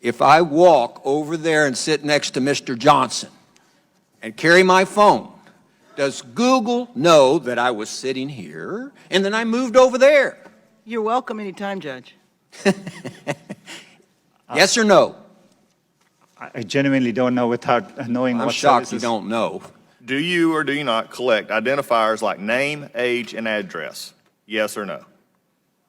if I walk over there and sit next to Mr. Johnson and carry my phone, does Google know that I was sitting here and then I moved over there? You're welcome anytime, Judge. Yes or no? I genuinely don't know without knowing I'm what shocked services. you don't know. Do you or do you not collect identifiers like name, age, and address? Yes or no?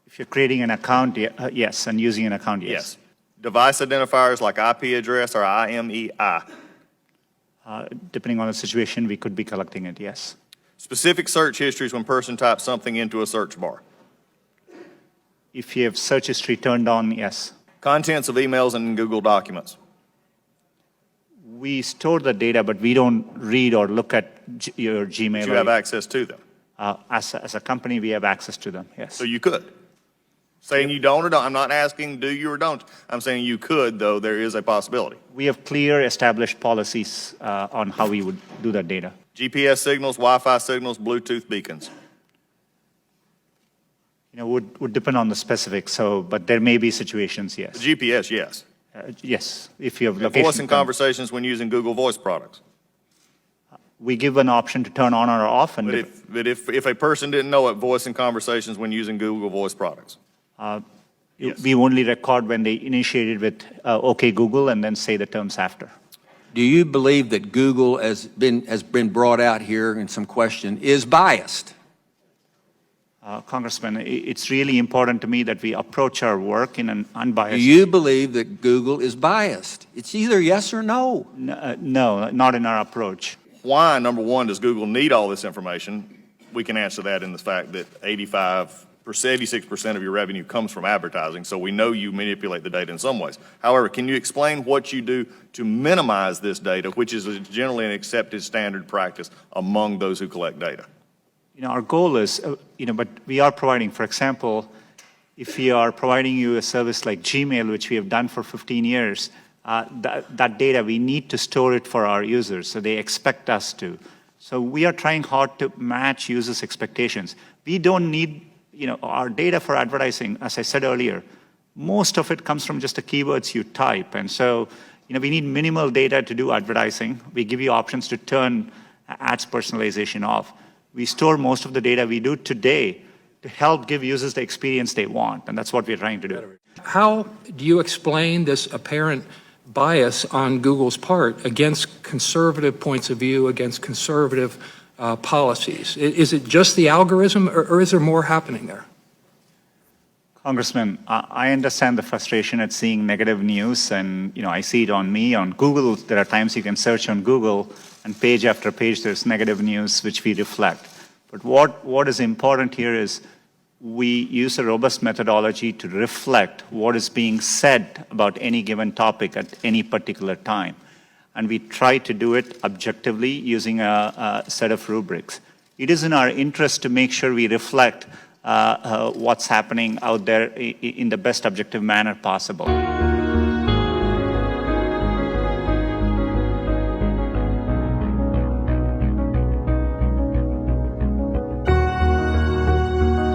If you're creating an account, yes, and using an account, yes. Yes. Device identifiers like IP address or IMEI? Depending on the situation, we could be collecting it, yes. Specific search histories when person types something into a search bar? If you have search history turned on, yes. Contents of emails and Google Documents? We store the data, but we don't read or look at your Gmail. But you have access to them? As a company, we have access to them, yes. So you could? Saying you don't or don't, I'm not asking do you or don't. I'm saying you could, though there is a possibility. We have clear established policies on how we would do that data. GPS signals, Wi-Fi signals, Bluetooth beacons? You know, would depend on the specifics, but there may be situations, yes. The GPS, yes. Yes, if you have And location. voice and conversations when using Google Voice products? We give an option to turn on or off, and But if a person didn't know it, voice and conversations when using Google Voice products? Yes. we only record when they initiated with OK Google and then say the terms after. Do you believe that Google has been brought out here in some question is biased? Congressman, it's really important to me that we approach our work in an unbiased. Do you believe that Google is biased? It's either yes or no. No, not in our approach. Why, number one, does Google need all this information? We can answer that in the fact that 86% of your revenue comes from advertising, so we know you manipulate the data in some ways. However, can you explain what you do to minimize this data, which is generally an accepted standard practice among those who collect data? You know, our goal is, but we are providing, for example, if we are providing you a service like Gmail, which we have done for 15 years, that data, we need to store it for our users, so they expect us to. So we are trying hard to match users' expectations. We don't need, our data for advertising, as I said earlier, most of it comes from just the keywords you type. And so, we need minimal data to do advertising. We give you options to turn ads personalization off. We store most of the data we do today to help give users the experience they want, and that's what we're trying to do. How do you explain this apparent bias on Google's part against conservative points of view, against conservative policies? Is it just the algorithm, or is there more happening there? Congressman, I understand the frustration at seeing negative news, and I see it on me. On Google, there are times you can search on Google, and page after page there's negative news which we reflect. But what is important here is we use a robust methodology to reflect what is being said about any given topic at any particular time. And we try to do it objectively using a set of rubrics. It is in our interest to make sure we reflect what's happening out there in the best objective manner possible.